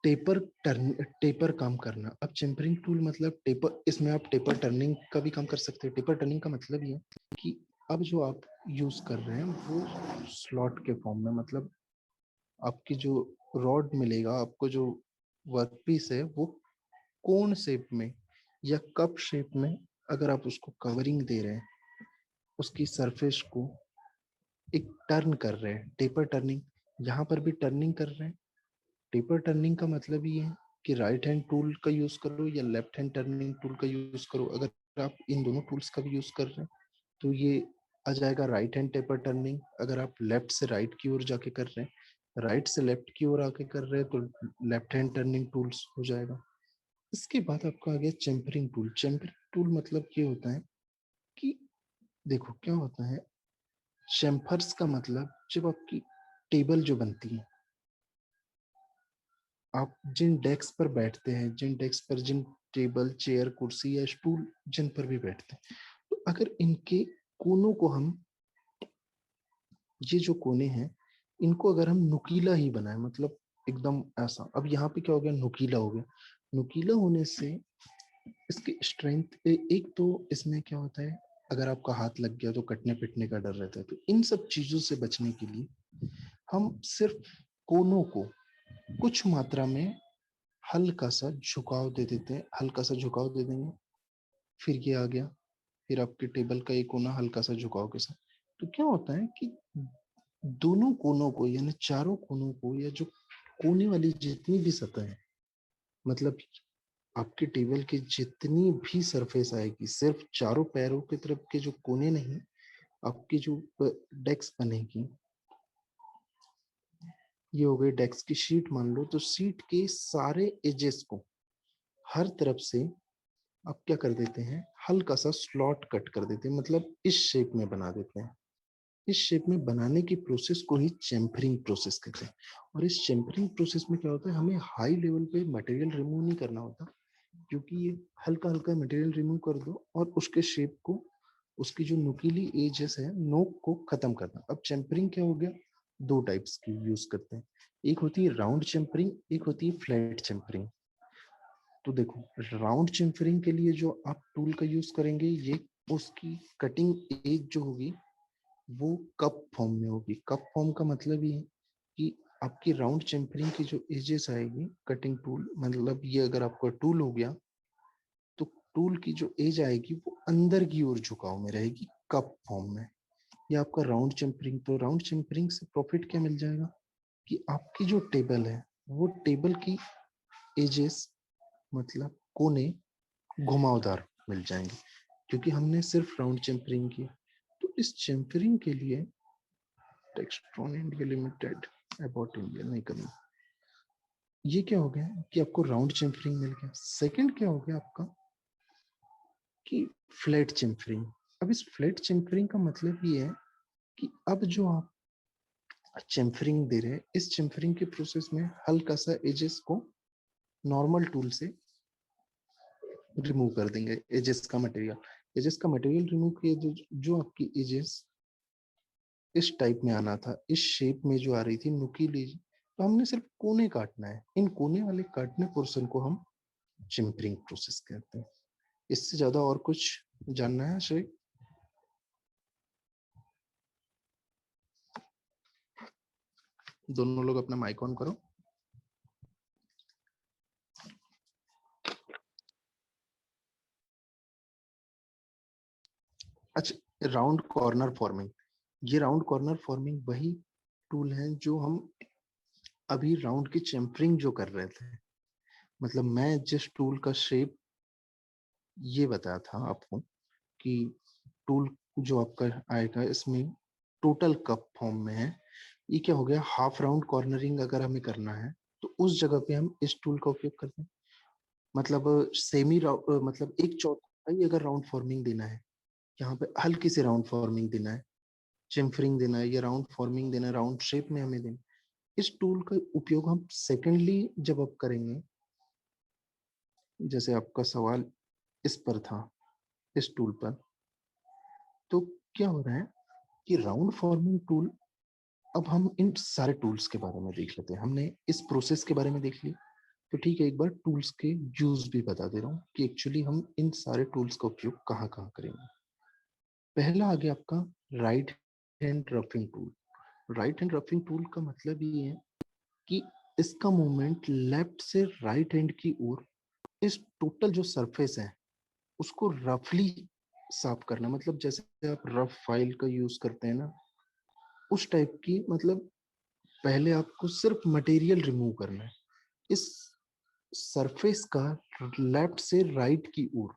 टेपर काम करना। अब चेम्परिंग टूल मतलब टेपर, इसमें आप टेपर टर्निंग का भी काम कर सकते हैं। टेपर टर्निंग का मतलब ये कि अब जो आप यूज कर रहे हैं वो स्लॉट के फॉर्म में, मतलब आपकी जो रॉड मिलेगा आपको, जो वर्कपीस है वो कोन शेप में या कप शेप में, अगर आप उसको कवरिंग दे रहे हैं, उसकी सरफेस को एक टर्न कर रहे हैं, टेपर टर्निंग, यहाँ पर भी टर्निंग कर रहे हैं। टेपर टर्निंग का मतलब ये है कि राइट हैंड टूल का यूज करो या लेफ्ट हैंड टर्निंग टूल का यूज करो। अगर आप इन दोनों टूल्स का भी यूज कर रहे हैं तो ये आ जाएगा राइट हैंड टेपर टर्निंग। अगर आप लेफ्ट से राइट की ओर जाके कर रहे हैं, राइट से लेफ्ट की ओर आके कर रहे हैं तो लेफ्ट हैंड टर्निंग टूल्स हो जाएगा। इसके बाद आपका आ गया चेम्परिंग टूल। चेम्परिंग टूल मतलब ये होता है कि देखो क्या होता है, चेम्फर्स का मतलब जब आपकी टेबल जो बनती है, आप जिन डेस्क पर बैठते हैं, जिन डेस्क पर, जिन टेबल चेयर कुर्सी या स्टूल जिन पर भी बैठते हैं, तो अगर इनके कोनों को हम, ये जो कोने हैं इनको अगर हम नुकीला ही बनाए, मतलब एकदम ऐसा, अब यहाँ पे क्या हो गया, नुकीला हो गया। नुकीला होने से इसकी स्ट्रेंथ, एक तो इसमें क्या होता है, अगर आपका हाथ लग गया तो कटने पिटने का डर रहता है। तो इन सब चीजों से बचने के लिए हम सिर्फ कोनों को कुछ मात्रा में हल्का सा झुकाव दे देते हैं, हल्का सा झुकाव दे देंगे, फिर ये आ गया, फिर आपके टेबल का एक कोना हल्का सा झुकाव के साथ। तो क्या होता है कि दोनों कोनों को यानी चारों कोनों को, या जो कोने वाली जितनी भी सतह है, मतलब आपके टेबल की जितनी भी सरफेस आएगी, सिर्फ चारों पैरों की तरफ के जो कोने नहीं, आपकी जो डेस्क बनेगी, ये हो गई डेस्क की शीट मान लो, तो शीट के सारे एजेस को हर तरफ से आप क्या कर देते हैं, हल्का सा स्लॉट कट कर देते हैं, मतलब इस शेप में बना देते हैं। इस शेप में बनाने की प्रोसेस को ही चेम्फरिंग प्रोसेस कहते हैं। और इस चेम्फरिंग प्रोसेस में क्या होता है, हमें हाई लेवल पे मटेरियल रिमूव नहीं करना होता, क्योंकि ये हल्का हल्का मटेरियल रिमूव कर दो और उसके शेप को, उसकी जो नुकीली एजेस है, नोक को खत्म करना। अब चेम्परिंग क्या हो गया, दो टाइप्स की यूज करते हैं, एक होती है राउंड चेम्परिंग, एक होती है फ्लैट चेम्परिंग। तो देखो, राउंड चेम्फरिंग के लिए जो आप टूल का यूज करेंगे, ये उसकी कटिंग एज जो होगी वो कप फॉर्म में होगी। कप फॉर्म का मतलब ये है कि आपकी राउंड चेम्फरिंग की जो एजेस आएगी, कटिंग टूल, मतलब ये अगर आपका टूल हो गया, तो टूल की जो एज आएगी वो अंदर की ओर झुकाव में रहेगी, कप फॉर्म में। ये आपका राउंड चेम्फरिंग। तो राउंड चेम्फरिंग से प्रॉफिट क्या मिल जाएगा कि आपकी जो टेबल है, वो टेबल की एजेस, मतलब कोने घुमावदार मिल जाएंगे, क्योंकि हमने सिर्फ राउंड चेम्परिंग की। तो इस चेम्परिंग के लिए Textron India limited, about India नहीं करना। ये क्या हो गया कि आपको राउंड चेम्परिंग मिल गया। सेकंड क्या हो गया आपका कि फ्लैट चेम्परिंग। अब इस फ्लैट चेम्परिंग का मतलब ये है कि अब जो आप चेम्परिंग दे रहे हैं, इस चेम्परिंग के प्रोसेस में हल्का सा एजेस को नॉर्मल टूल से रिमूव कर देंगे, एजेस का मटेरियल। एजेस का मटेरियल रिमूव किए, जो आपकी एजेस इस टाइप में आना था, इस शेप में जो आ रही थी नुकीली, तो हमने सिर्फ कोने काटना है। इन कोने वाले काटने पोर्शन को हम चिम्परिंग प्रोसेस कहते हैं। इससे ज्यादा और कुछ जानना है श्रेय? दोनों लोग अपना माइक ऑन करो। अच्छा, राउंड कॉर्नर फॉर्मिंग। ये राउंड कॉर्नर फॉर्मिंग वही टूल है जो हम अभी राउंड की चेम्परिंग जो कर रहे थे, मतलब मैं जिस टूल का शेप ये बताया था आपको कि टूल जो आपका आएगा, इसमें टोटल कप फॉर्म में है। ये क्या हो गया, हाफ राउंड कॉर्नरिंग अगर हमें करना है तो उस जगह पे हम इस टूल का उपयोग करते हैं। मतलब सेमी राउंड, मतलब एक चौथाई अगर राउंड फॉर्मिंग देना है, यहाँ पे हल्की सी राउंड फॉर्मिंग देना है, चेम्फरिंग देना है, या राउंड फॉर्मिंग देना है, राउंड शेप में हमें देना, इस टूल का उपयोग हम सेकेंडली जब आप करेंगे। जैसे आपका सवाल इस पर था, इस टूल पर, तो क्या हो रहा है कि राउंड फॉर्मिंग टूल, अब हम इन सारे टूल्स के बारे में देख लेते हैं। हमने इस प्रोसेस के बारे में देख लिया, तो ठीक है, एक बार टूल्स के यूज भी बता दे रहा हूँ कि एक्चुअली हम इन सारे टूल्स का उपयोग कहाँ कहाँ करेंगे। पहला आ गया आपका right hand roughing tool. Right hand roughing tool का मतलब ये है कि इसका मूवमेंट लेफ्ट से राइट हैंड की ओर, इस टोटल जो सरफेस है उसको रफली साफ करना। मतलब जैसे आप रफ फाइल का यूज करते हैं ना, उस टाइप की। मतलब पहले आपको सिर्फ मटेरियल रिमूव करना है, इस सरफेस का लेफ्ट से राइट की ओर।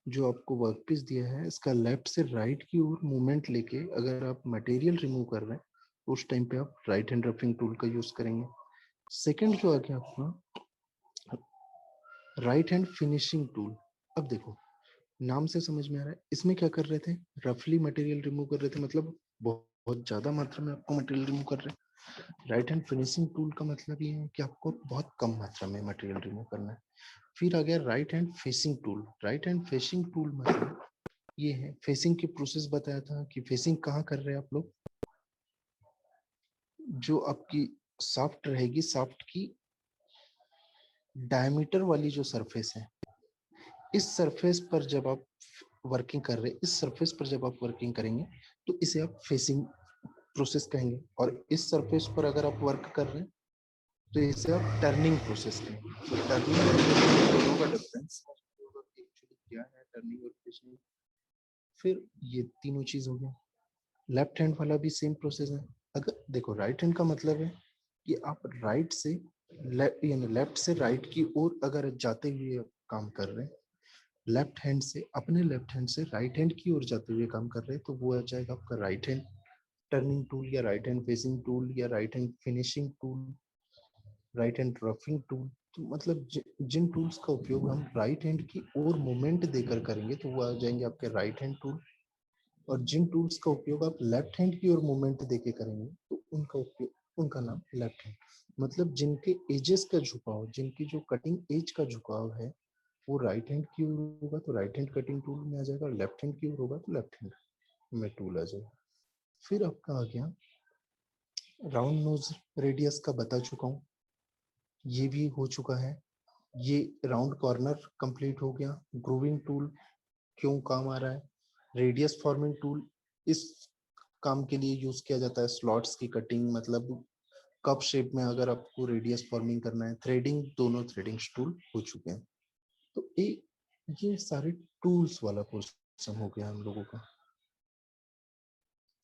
जो आपको वर्कपीस दिया है, इसका लेफ्ट से राइट की ओर मूवमेंट लेके अगर आप मटेरियल रिमूव कर रहे हैं, उस टाइम पे आप राइट हैंड रफिंग टूल का यूज करेंगे। सेकंड जो आ गया आपका राइट हैंड फिनिशिंग टूल। अब देखो, नाम से समझ में आ रहा है, इसमें क्या कर रहे थे, रफली मटेरियल रिमूव कर रहे थे, मतलब बहुत ज्यादा मात्रा में आपको मटेरियल रिमूव कर रहे हैं। राइट हैंड फिनिशिंग टूल का मतलब ये है कि आपको बहुत कम मात्रा में मटेरियल रिमूव करना है। फिर आ गया right hand facing tool. Right hand facing tool मतलब ये है, फेसिंग की प्रोसेस बताया था कि फेसिंग कहाँ कर रहे हैं आप लोग, जो आपकी साफ्ट रहेगी, साफ्ट की डायमीटर वाली जो सरफेस है, इस सरफेस पर जब आप वर्किंग कर रहे हैं, इस सरफेस पर जब आप वर्किंग करेंगे तो इसे आप फेसिंग प्रोसेस कहेंगे। और इस सरफेस पर अगर आप वर्क कर रहे हैं तो इसे आप टर्निंग प्रोसेस कहेंगे। तो टर्निंग और फेसिंग दोनों का डिफरेंस एक्चुअली क्या है, टर्निंग और फेसिंग। फिर ये तीनों चीज हो गया। लेफ्ट हैंड वाला भी सेम प्रोसेस है। अगर देखो, राइट हैंड का मतलब है कि आप राइट से यानी लेफ्ट से राइट की ओर अगर जाते हुए काम कर रहे हैं, लेफ्ट हैंड से अपने लेफ्ट हैंड से राइट हैंड की ओर जाते हुए काम कर रहे हैं, तो वो आ जाएगा आपका राइट हैंड टर्निंग टूल या राइट हैंड फेसिंग टूल या right hand finishing tool, right hand roughing tool. तो मतलब जिन टूल्स का उपयोग हम राइट हैंड की ओर मूवमेंट देकर करेंगे तो वो आ जाएंगे आपके राइट हैंड टूल, और जिन टूल्स का उपयोग आप लेफ्ट हैंड की ओर मूवमेंट देके करेंगे तो उनका उपयोग, उनका नाम लेफ्ट हैंड। मतलब जिनके एजेस का झुकाव, जिनकी जो कटिंग एज का झुकाव है वो राइट हैंड की ओर होगा तो राइट हैंड कटिंग टूल में आ जाएगा, और लेफ्ट हैंड की ओर होगा तो लेफ्ट हैंड में टूल आ जाएगा। फिर आपका आ गया राउंड नोज रेडियस का बता चुका हूँ, ये भी हो चुका है। ये राउंड कॉर्नर कंप्लीट हो गया। ग्रूविंग टूल क्यों काम आ रहा है? रेडियस फॉर्मिंग टूल इस काम के लिए यूज किया जाता है, स्लॉट्स की कटिंग, मतलब कप शेप में अगर आपको रेडियस फॉर्मिंग करना है। थ्रेडिंग, दोनों थ्रेडिंग टूल हो चुके हैं। तो ये सारे टूल्स वाला पोर्शन हो गया हम लोगों का।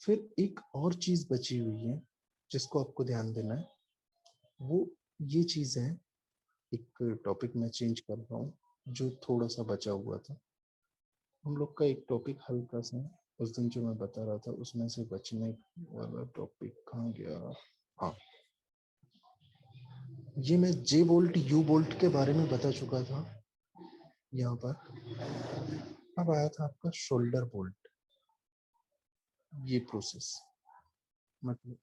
फिर एक और चीज बची हुई है जिसको आपको ध्यान देना है, वो ये चीज है, एक टॉपिक मैं चेंज कर रहा हूँ जो थोड़ा सा बचा हुआ था। हम लोग का एक टॉपिक हल्का सा उस दिन जो मैं बता रहा था उसमें से बचने वाला टॉपिक कहाँ गया? हाँ, ये मैं जे बोल्ट यू बोल्ट के बारे में बता चुका था यहाँ पर। अब आया था आपका शोल्डर बोल्ट। ये प्रोसेस मतलब,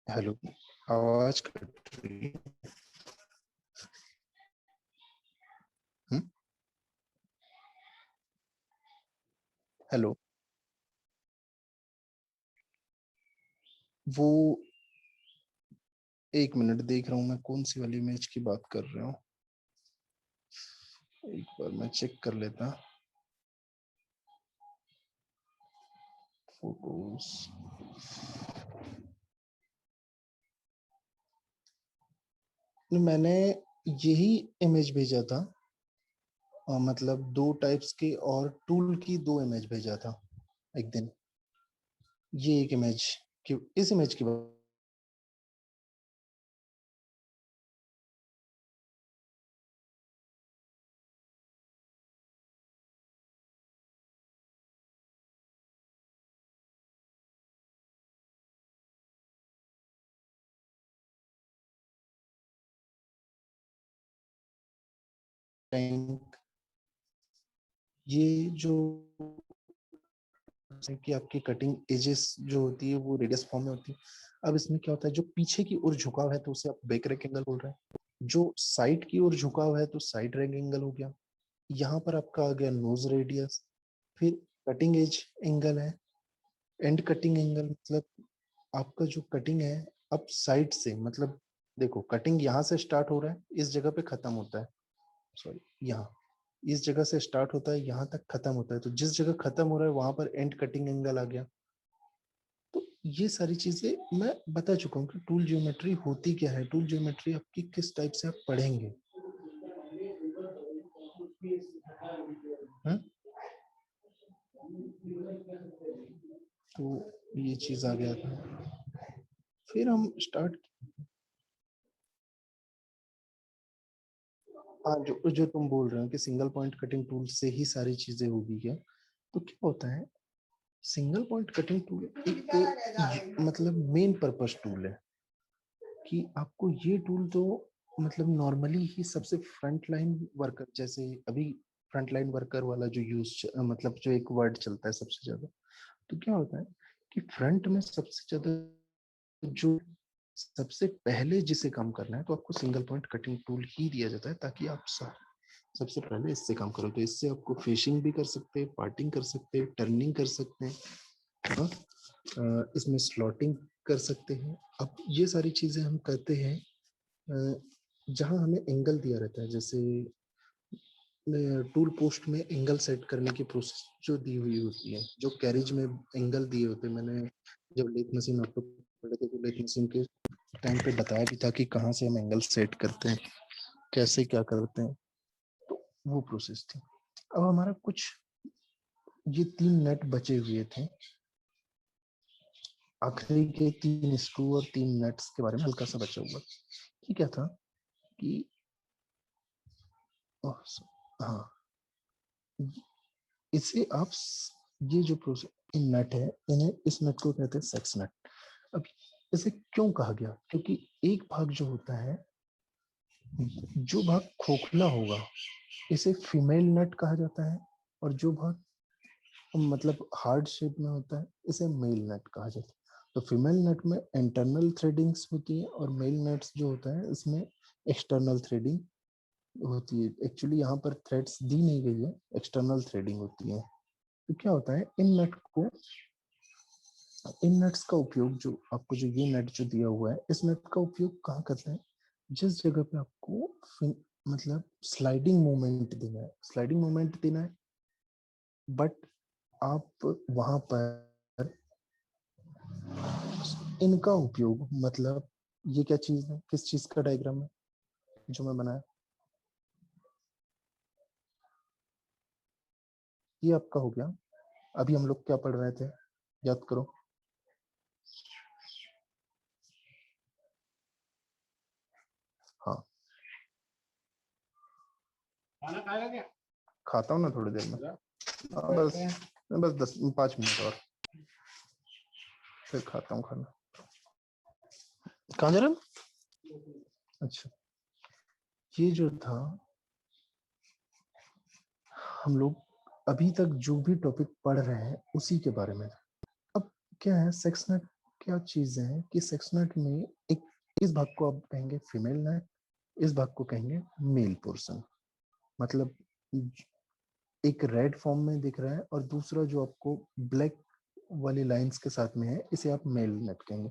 हेलो, आवाज कट रही है। हेलो, वो एक मिनट देख रहा हूँ मैं कौन सी वाली इमेज की बात कर रहे हो, एक बार मैं चेक कर लेता। फोटोज, मैंने यही इमेज भेजा था, मतलब दो टाइप्स के और टूल की दो इमेज भेजा था एक दिन। ये एक इमेज की, इस इमेज की टाइम, ये जो कि आपकी कटिंग एजेस जो होती है वो रेडियस फॉर्म में होती है। अब इसमें क्या होता है, जो पीछे की ओर झुकाव है तो उसे आप बैक रैक एंगल बोल रहे हैं, जो साइड की ओर झुकाव है तो साइड रैक एंगल हो गया। यहाँ पर आपका आ गया नोज रेडियस। फिर कटिंग एज एंगल है, एंड कटिंग एंगल, मतलब आपका जो कटिंग है अब साइड से, मतलब देखो कटिंग यहाँ से स्टार्ट हो रहा है, इस जगह पे खत्म होता है, सॉरी यहाँ इस जगह से स्टार्ट होता है यहाँ तक खत्म होता है, तो जिस जगह खत्म हो रहा है वहां पर एंड कटिंग एंगल आ गया। तो ये सारी चीजें मैं बता चुका हूँ कि टूल ज्योमेट्री होती क्या है, टूल ज्योमेट्री आपकी किस टाइप से आप पढ़ेंगे। हम्म? तो ये चीज आ गया था। फिर हम स्टार्ट, हाँ, जो जो तुम बोल रहे हो कि सिंगल पॉइंट कटिंग टूल से ही सारी चीजें होगी क्या, तो क्या होता है, सिंगल पॉइंट कटिंग टूल एक मतलब मेन पर्पस टूल है कि आपको ये टूल तो मतलब नॉर्मली ही सबसे फ्रंट लाइन वर्कर, जैसे अभी फ्रंट लाइन वर्कर वाला जो यूज, मतलब जो एक वर्ड चलता है सबसे ज्यादा, तो क्या होता है कि फ्रंट में सबसे ज्यादा जो सबसे पहले जिसे काम करना है तो आपको सिंगल पॉइंट कटिंग टूल ही दिया जाता है, ताकि आप सबसे पहले इससे काम करो। तो इससे आपको फिशिंग भी कर सकते हैं, पार्टिंग कर सकते हैं, टर्निंग कर सकते हैं, और इसमें स्लॉटिंग कर सकते हैं। अब ये सारी चीजें हम करते हैं जहां हमें एंगल दिया रहता है, जैसे टूल पोस्ट में एंगल सेट करने की प्रोसेस जो दी हुई होती है, जो कैरिज में एंगल दिए होते हैं। मैंने जब लेथ मशीन आपको पढ़े थे तो लेथ मशीन के टाइम पे बताया भी था कि कहाँ से हम एंगल सेट करते हैं, कैसे क्या करते हैं, तो वो प्रोसेस थी। अब हमारा कुछ ये 3 नट बचे हुए थे, आखिरी के 3 स्क्रू और 3 नट्स के बारे में हल्का सा बचा हुआ। ये क्या था कि हाँ, इसे आप ये जो नट है, इन्हें इस नट को कहते हैं सेक्स नट। अब इसे क्यों कहा गया? क्योंकि एक भाग जो होता है, जो भाग खोखला होगा इसे फीमेल नट कहा जाता है, और जो भाग मतलब हार्ड शेप में होता है इसे मेल नट कहा जाता है। तो फीमेल नट में इंटरनल थ्रेडिंग्स होती है और मेल नट्स जो होता है इसमें एक्सटर्नल थ्रेडिंग होती है। एक्चुअली यहाँ पर थ्रेड्स दी नहीं गई है, एक्सटर्नल थ्रेडिंग होती है। तो क्या होता है, इन नट्स का उपयोग, जो आपको जो ये नट जो दिया हुआ है, इस नट का उपयोग कहाँ करते हैं? जिस जगह पे आपको मतलब स्लाइडिंग मूवमेंट देना है, बट आप वहां पर इनका उपयोग, मतलब ये क्या चीज है, किस चीज का डायग्राम है जो मैं बनाया? ये आपका हो गया। अभी हम लोग क्या पढ़ रहे थे, याद करो। हाँ, खाना खाएगा क्या? खाता हूँ ना थोड़ी देर में। हाँ, बस 5 मिनट और फिर खाता हूँ खाना। कहाँ जा रहे हैं? अच्छा, ये जो था, हम लोग अभी तक जो भी टॉपिक पढ़ रहे हैं उसी के बारे में। अब क्या है, सेक्स नट क्या चीज है कि सेक्स नट में एक, इस भाग को आप कहेंगे फीमेल नट, इस भाग को कहेंगे मेल पोर्शन। मतलब एक रेड फॉर्म में दिख रहा है और दूसरा जो आपको ब्लैक वाली लाइंस के साथ में है, इसे आप मेल नट कहेंगे।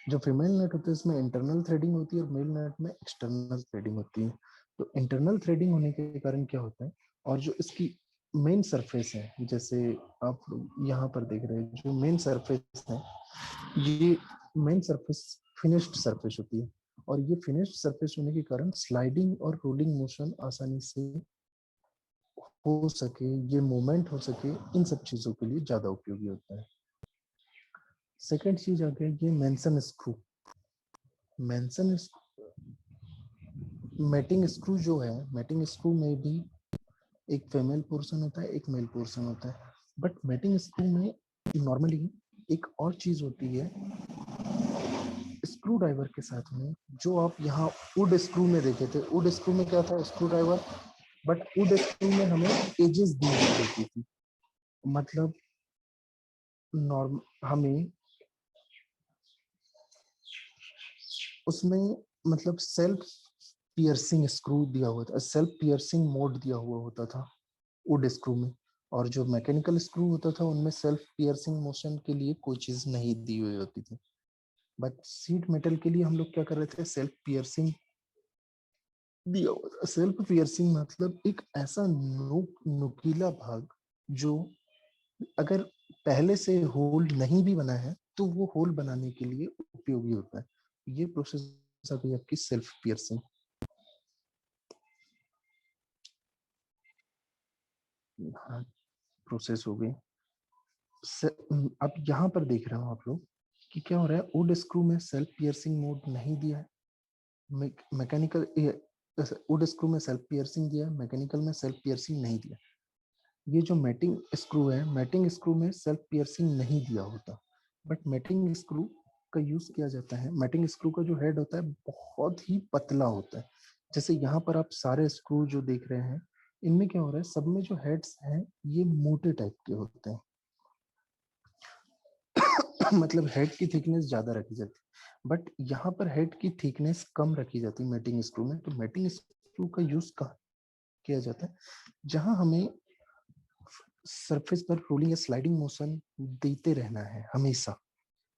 जो फीमेल नट होता है इसमें इंटरनल थ्रेडिंग होती है और मेल नट में एक्सटर्नल थ्रेडिंग होती है। तो इंटरनल थ्रेडिंग होने के कारण क्या होता है, और जो इसकी मेन सरफेस है, जैसे आप यहाँ पर देख रहे हैं, जो मेन सरफेस है, ये मेन सरफेस फिनिश्ड सरफेस होती है, और ये फिनिश्ड सरफेस होने के कारण स्लाइडिंग और रोलिंग मोशन आसानी से हो सके, ये मूवमेंट हो सके, इन सब चीजों के लिए ज्यादा उपयोगी होता है। सेकेंड चीज आ गया ये मेंशन स्क्रू। मेंशन मैटिंग स्क्रू जो है, मैटिंग स्क्रू में भी एक फीमेल पोर्शन होता है, एक मेल पोर्शन होता है। बट मैटिंग स्क्रू में नॉर्मली एक और चीज होती है स्क्रू ड्राइवर के साथ में, जो आप यहाँ वुड स्क्रू में देखे थे। वुड स्क्रू में क्या था, screw driver, but would screw में हमें एजेस दी होती थी। मतलब नॉर्म हमें उसमें मतलब सेल्फ पियर्सिंग स्क्रू दिया हुआ था, सेल्फ पियर्सिंग मोड दिया हुआ होता था वुड स्क्रू में। और जो मैकेनिकल स्क्रू होता था उनमें सेल्फ पियर्सिंग मोशन के लिए कोई चीज नहीं दी हुई होती थी। बट सीट मेटल के लिए हम लोग क्या कर रहे थे, सेल्फ पियर्सिंग दिया हुआ था। सेल्फ पियर्सिंग मतलब एक ऐसा नुकीला भाग जो अगर पहले से होल नहीं भी बना है तो वो होल बनाने के लिए उपयोगी होता है। ये प्रोसेस आ गई आपकी सेल्फ पियर्सिंग। हाँ, प्रोसेस हो गई। अब यहाँ पर देख रहे हो आप लोग कि क्या हो रहा है, वुड स्क्रू में सेल्फ पियर्सिंग मोड नहीं दिया है, मैकेनिकल वुड स्क्रू में सेल्फ पियर्सिंग दिया है, मैकेनिकल में सेल्फ पियर्सिंग नहीं दिया। ये जो मैटिंग स्क्रू है, मैटिंग स्क्रू में सेल्फ पियर्सिंग नहीं दिया होता, बट मैटिंग स्क्रू का यूज किया जाता है। मैटिंग स्क्रू का जो हेड होता है बहुत ही पतला होता है। जैसे यहाँ पर आप सारे स्क्रू जो देख रहे हैं, इनमें क्या हो रहा है, सब में जो हेड्स हैं ये मोटे टाइप के होते हैं। मतलब हेड की थिकनेस ज्यादा रखी जाती है, बट यहाँ पर हेड की थिकनेस कम रखी जाती है मैटिंग स्क्रू में। तो मैटिंग स्क्रू का यूज कहाँ किया जाता है, जहां हमें सरफेस पर रोलिंग या स्लाइडिंग मोशन देते रहना है हमेशा।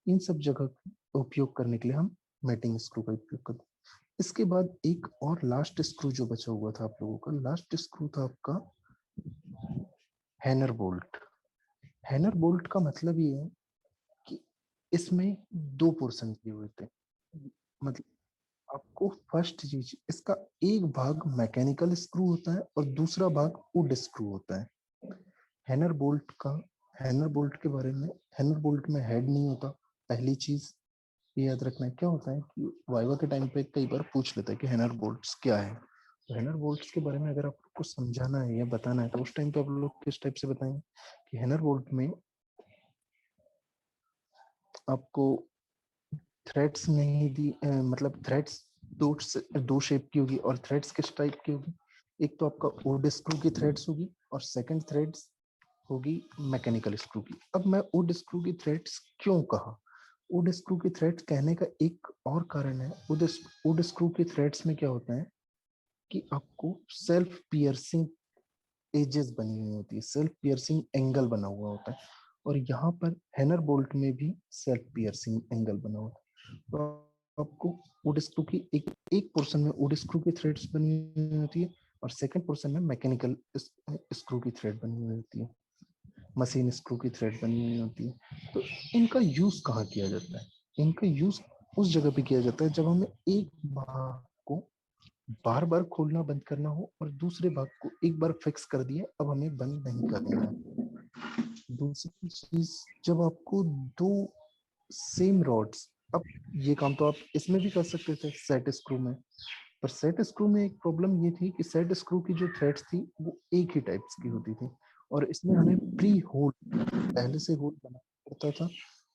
इन सब जगह उपयोग करने के लिए हम मैटिंग स्क्रू का उपयोग करते हैं। इसके बाद एक और लास्ट स्क्रू जो बचा हुआ था आप लोगों का, लास्ट स्क्रू था आपका हैनर बोल्ट। हैनर बोल्ट का मतलब ये है कि इसमें 2 पोर्शन दिए हुए थे। मतलब आपको फर्स्ट चीज, इसका एक भाग मैकेनिकल स्क्रू होता है और दूसरा भाग वुड स्क्रू होता है। हैनर बोल्ट का, हैनर बोल्ट के बारे में, हैनर बोल्ट में हेड नहीं होता, पहली चीज ये याद रखना है, क्या होता है कि वाइवा के टाइम पे कई बार पूछ लेता है कि हेनर बोल्ट्स क्या है। तो हेनर बोल्ट्स के बारे में अगर आपको समझाना है या बताना है तो उस टाइम पे आप लोग किस टाइप से बताएंगे कि हेनर बोल्ट में आपको थ्रेड्स नहीं दी, मतलब थ्रेड्स दो शेप की होगी, और थ्रेड्स किस टाइप की होगी, एक तो आपका वुड स्क्रू की थ्रेड्स होगी और सेकंड थ्रेड्स होगी मैकेनिकल स्क्रू की। अब मैं वुड स्क्रू की थ्रेड्स क्यों कहा, वुड स्क्रू की थ्रेड्स कहने का एक और कारण है। वुड स्क्रू की थ्रेड्स में क्या होता है कि आपको सेल्फ पियर्सिंग एजेस बनी हुई होती है, सेल्फ पियर्सिंग एंगल बना हुआ होता है, और यहाँ पर हेनर बोल्ट में भी सेल्फ पियर्सिंग एंगल बना हुआ है। तो आपको वुड स्क्रू की एक पोर्शन में वुड स्क्रू की थ्रेड्स बनी हुई होती है और सेकंड पोर्शन में मैकेनिकल स्क्रू की थ्रेड बनी हुई होती है, मशीन स्क्रू की थ्रेड बनी हुई होती है। तो इनका यूज कहाँ किया जाता है, इनका यूज उस जगह पे किया जाता है जब हमें एक भाग को बार बार खोलना बंद करना हो और दूसरे भाग को एक बार फिक्स कर दिए, अब हमें बंद नहीं करना है। दूसरी चीज, जब आपको दो सेम रॉड्स, अब ये काम तो आप इसमें भी कर सकते थे सेट स्क्रू में, पर सेट स्क्रू में एक प्रॉब्लम ये थी कि सेट स्क्रू की जो थ्रेड्स थी वो एक ही टाइप्स की होती थी, और इसमें हमें प्री होल पहले से होल बनाना पड़ता था,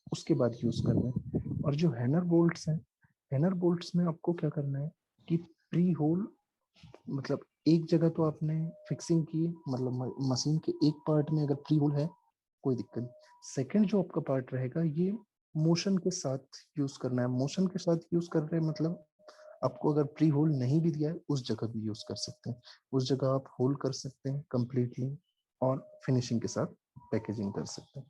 उसके बाद यूज करना है। और जो हैनर बोल्ट्स हैं, हैनर बोल्ट्स में आपको क्या करना है कि प्री होल, मतलब एक जगह तो आपने फिक्सिंग की, मतलब मशीन के एक पार्ट में अगर प्री होल है कोई दिक्कत नहीं, सेकंड जो आपका पार्ट रहेगा ये मोशन के साथ यूज करना है। मोशन के साथ यूज कर रहे हैं मतलब आपको अगर प्री होल नहीं भी दिया है उस जगह भी यूज कर सकते हैं, उस जगह आप होल कर सकते हैं कंप्लीटली और फिनिशिंग के साथ पैकेजिंग कर सकते हैं।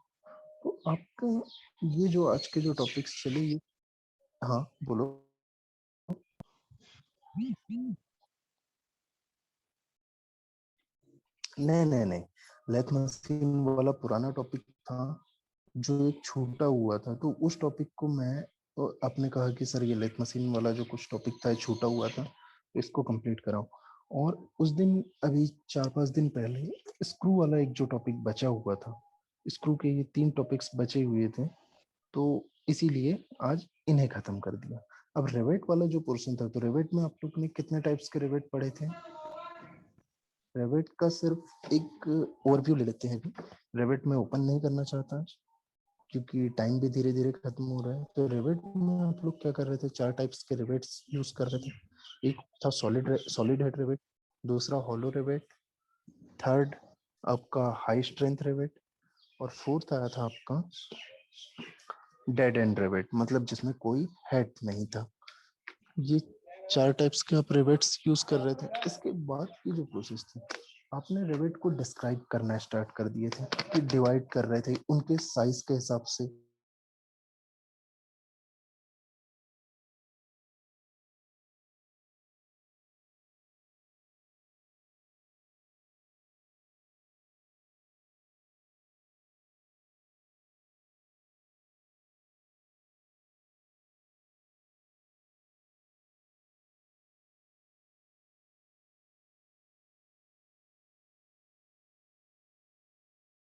तो आपका ये जो आज के जो टॉपिक्स चले ये, हाँ बोलो। नहीं नहीं नहीं, लेथ मशीन वाला पुराना टॉपिक था जो एक छूटा हुआ था, तो उस टॉपिक को मैं, तो आपने कहा कि सर ये लेथ मशीन वाला जो कुछ टॉपिक था छूटा हुआ था तो इसको कंप्लीट कराओ। और उस दिन अभी 4-5 दिन पहले स्क्रू वाला एक जो टॉपिक बचा हुआ था, स्क्रू के ये 3 टॉपिक्स बचे हुए थे, तो इसीलिए आज इन्हें खत्म कर दिया। अब रेवेट वाला जो पोर्शन था, तो रेवेट में आप लोग ने कितने टाइप्स के रेवेट पढ़े थे? रेवेट का सिर्फ एक ओवरव्यू ले लेते हैं अभी। रेवेट में ओपन नहीं करना चाहता क्योंकि टाइम भी धीरे धीरे खत्म हो रहा है। तो रेवेट में आप लोग क्या कर रहे थे, 4 टाइप्स के रेवेट्स यूज कर रहे थे। एक था सॉलिड हेड रेवेट, दूसरा हॉलो रेवेट, थर्ड आपका हाई स्ट्रेंथ रेवेट, और फोर्थ आया था आपका डेड एंड रेवेट, मतलब जिसमें कोई हेड नहीं था। ये 4 टाइप्स के आप रेवेट्स यूज कर रहे थे। इसके बाद की जो प्रोसेस थी, आपने रेवेट को डिस्क्राइब करना स्टार्ट कर दिए थे कि डिवाइड कर रहे थे उनके साइज के हिसाब से,